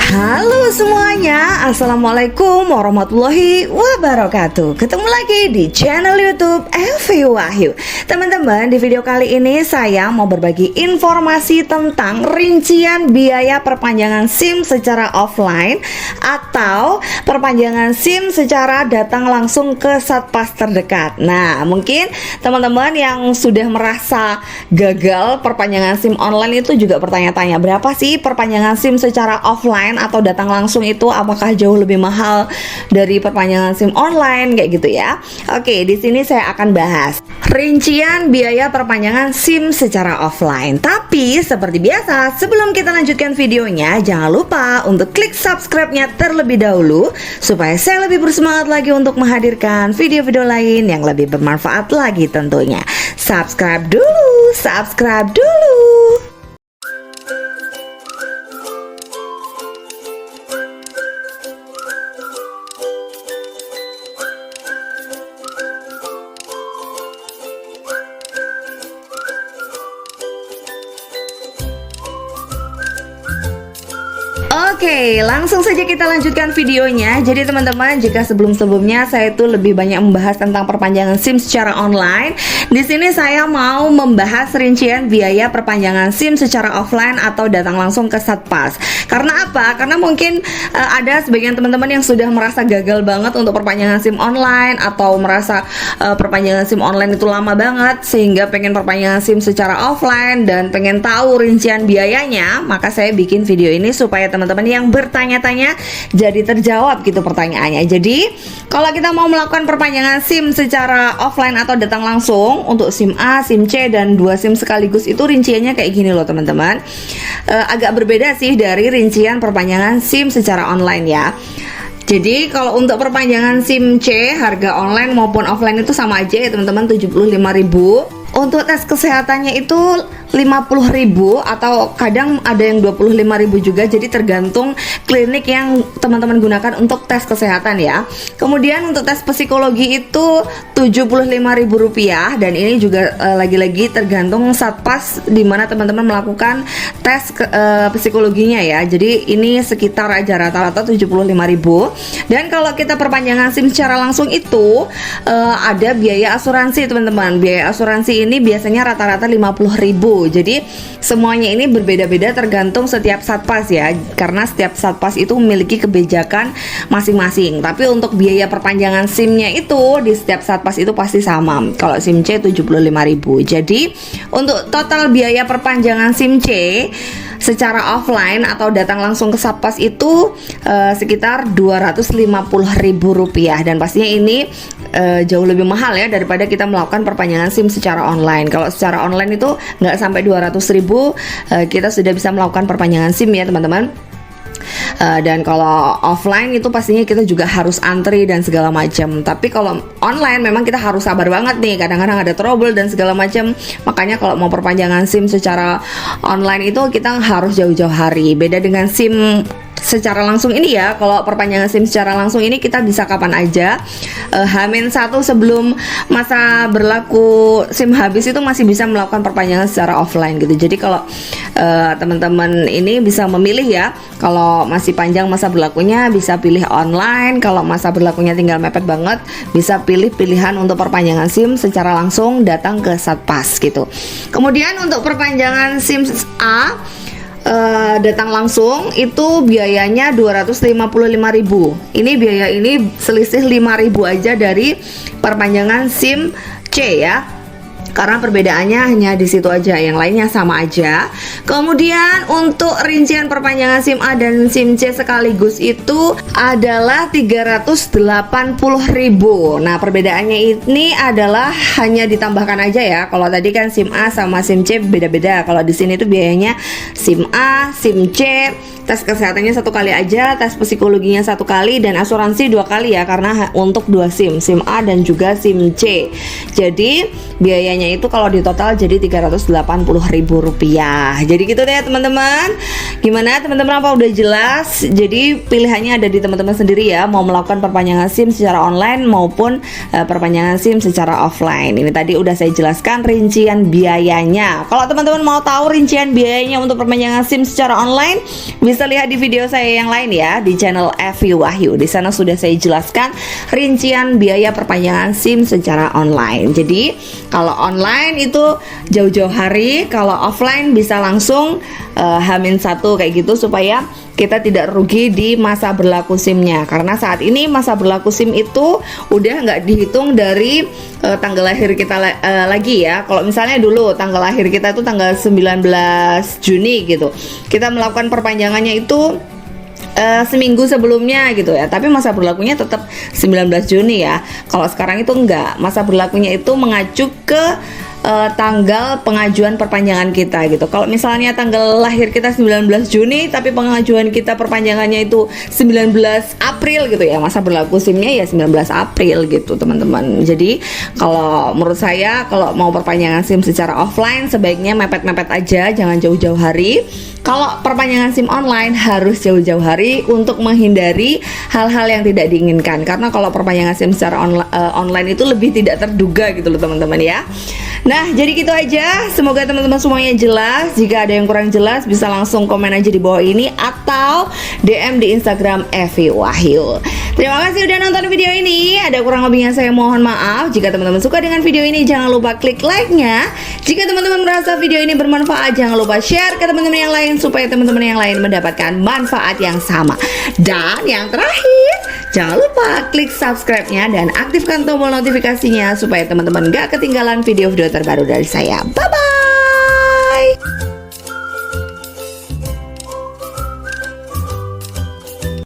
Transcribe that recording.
Halo semuanya, Assalamualaikum warahmatullahi wabarakatuh. Ketemu lagi di channel YouTube Evi Wahyu. Teman-teman, di video kali ini saya mau berbagi informasi tentang rincian biaya perpanjangan SIM secara offline atau perpanjangan SIM secara datang langsung ke Satpas terdekat. Nah, mungkin teman-teman yang sudah merasa gagal perpanjangan SIM online itu juga bertanya-tanya, berapa sih perpanjangan SIM secara offline atau datang langsung itu, apakah jauh lebih mahal dari perpanjangan SIM online kayak gitu ya. Oke, di sini saya akan bahas rincian biaya perpanjangan SIM secara offline. Tapi seperti biasa, sebelum kita lanjutkan videonya, jangan lupa untuk klik subscribe-nya terlebih dahulu supaya saya lebih bersemangat lagi untuk menghadirkan video-video lain yang lebih bermanfaat lagi tentunya. Subscribe dulu, subscribe dulu. Oke, langsung saja kita lanjutkan videonya. Jadi teman-teman, jika sebelum-sebelumnya saya itu lebih banyak membahas tentang perpanjangan SIM secara online, di sini saya mau membahas rincian biaya perpanjangan SIM secara offline atau datang langsung ke Satpas. Karena apa? Karena mungkin ada sebagian teman-teman yang sudah merasa gagal banget untuk perpanjangan SIM online atau merasa perpanjangan SIM online itu lama banget sehingga pengen perpanjangan SIM secara offline dan pengen tahu rincian biayanya. Maka saya bikin video ini supaya teman-teman yang bertanya-tanya jadi terjawab gitu pertanyaannya. Jadi kalau kita mau melakukan perpanjangan SIM secara offline atau datang langsung untuk SIM A, SIM C dan 2 SIM sekaligus itu rinciannya kayak gini loh teman-teman. Agak berbeda sih dari rincian perpanjangan SIM secara online ya. Jadi kalau untuk perpanjangan SIM C harga online maupun offline itu sama aja ya teman-teman, 75.000. Untuk tes kesehatannya itu 50.000 atau kadang ada yang 25.000 juga. Jadi tergantung klinik yang teman-teman gunakan untuk tes kesehatan ya. Kemudian untuk tes psikologi itu 75.000 rupiah. Dan ini juga lagi-lagi tergantung Satpas di mana teman-teman melakukan tes psikologinya ya. Jadi ini sekitar aja rata-rata 75.000. Dan kalau kita perpanjangan SIM secara langsung itu ada biaya asuransi teman-teman. Biaya asuransi ini biasanya rata-rata 50.000. Jadi semuanya ini berbeda-beda tergantung setiap Satpas ya, karena setiap Satpas itu memiliki kebijakan masing-masing. Tapi untuk biaya perpanjangan SIM-nya itu di setiap Satpas itu pasti sama. Kalau SIM C 75.000. Jadi untuk total biaya perpanjangan SIM C secara offline atau datang langsung ke Satpas itu sekitar 250.000 rupiah. Dan pastinya ini jauh lebih mahal ya daripada kita melakukan perpanjangan SIM secara online. Kalau secara online itu nggak sampai 200.000 kita sudah bisa melakukan perpanjangan SIM ya teman-teman. Dan kalau offline itu pastinya kita juga harus antri dan segala macam. Tapi kalau online memang kita harus sabar banget nih, kadang-kadang ada trouble dan segala macam. Makanya kalau mau perpanjangan SIM secara online itu kita harus jauh-jauh hari. Beda dengan SIM secara langsung ini ya. Kalau perpanjangan SIM secara langsung ini kita bisa kapan aja. H-1 sebelum masa berlaku SIM habis itu masih bisa melakukan perpanjangan secara offline gitu. Jadi kalau teman-teman ini bisa memilih ya. Kalau masih panjang masa berlakunya bisa pilih online. Kalau masa berlakunya tinggal mepet banget bisa pilih pilihan untuk perpanjangan SIM secara langsung datang ke Satpas gitu. Kemudian untuk perpanjangan SIM A datang langsung itu biayanya 255.000. Ini biaya ini selisih 5.000 aja dari perpanjangan SIM C ya. Karena perbedaannya hanya di situ aja, yang lainnya sama aja. Kemudian untuk rincian perpanjangan SIM A dan SIM C sekaligus itu adalah 380.000. Nah, perbedaannya ini adalah hanya ditambahkan aja ya. Kalau tadi kan SIM A sama SIM C beda-beda. Kalau di sini tuh biayanya SIM A, SIM C, tes kesehatannya 1 kali aja, tes psikologinya 1 kali, dan asuransi 2 kali ya, karena untuk 2 SIM, SIM A dan juga SIM C. Jadi biayanya itu kalau di total jadi 380.000 rupiah. Jadi gitu deh teman-teman. Gimana teman-teman, apa udah jelas? Jadi pilihannya ada di teman-teman sendiri ya, mau melakukan perpanjangan SIM secara online maupun perpanjangan SIM secara offline. Ini tadi udah saya jelaskan rincian biayanya. Kalau teman-teman mau tahu rincian biayanya untuk perpanjangan SIM secara online, bisa bisa lihat di video saya yang lain ya, di channel Evi Wahyu. Di sana sudah saya jelaskan rincian biaya perpanjangan SIM secara online. Jadi kalau online itu jauh-jauh hari, kalau offline bisa langsung H-1 kayak gitu, supaya kita tidak rugi di masa berlaku SIM-nya. Karena saat ini masa berlaku SIM itu udah nggak dihitung dari tanggal lahir kita lagi ya. Kalau misalnya dulu tanggal lahir kita itu tanggal 19 Juni gitu, kita melakukan perpanjangannya itu seminggu sebelumnya gitu ya, tapi masa berlakunya tetap 19 Juni ya. Kalau sekarang itu enggak, masa berlakunya itu mengacu ke tanggal pengajuan perpanjangan kita gitu. Kalau misalnya tanggal lahir kita 19 Juni tapi pengajuan kita perpanjangannya itu 19 April gitu ya, masa berlaku SIM-nya ya 19 April gitu teman-teman. Jadi kalau menurut saya, kalau mau perpanjangan SIM secara offline sebaiknya mepet-mepet aja, jangan jauh-jauh hari. Kalau perpanjangan SIM online harus jauh-jauh hari untuk menghindari hal-hal yang tidak diinginkan. Karena kalau perpanjangan SIM secara online itu lebih tidak terduga gitu loh teman-teman ya. Nah, jadi gitu aja. Semoga teman-teman semuanya jelas. Jika ada yang kurang jelas bisa langsung komen aja di bawah ini atau DM di Instagram Evi Wahyu. Terima kasih udah nonton video ini. Ada kurang lebihnya saya mohon maaf. Jika teman-teman suka dengan video ini, jangan lupa klik like-nya. Jika teman-teman merasa video ini bermanfaat, jangan lupa share ke teman-teman yang lain supaya teman-teman yang lain mendapatkan manfaat yang sama. Dan yang terakhir, jangan lupa klik subscribe-nya dan aktifkan tombol notifikasinya supaya teman-teman gak ketinggalan video-video terbaru dari saya. Bye-bye.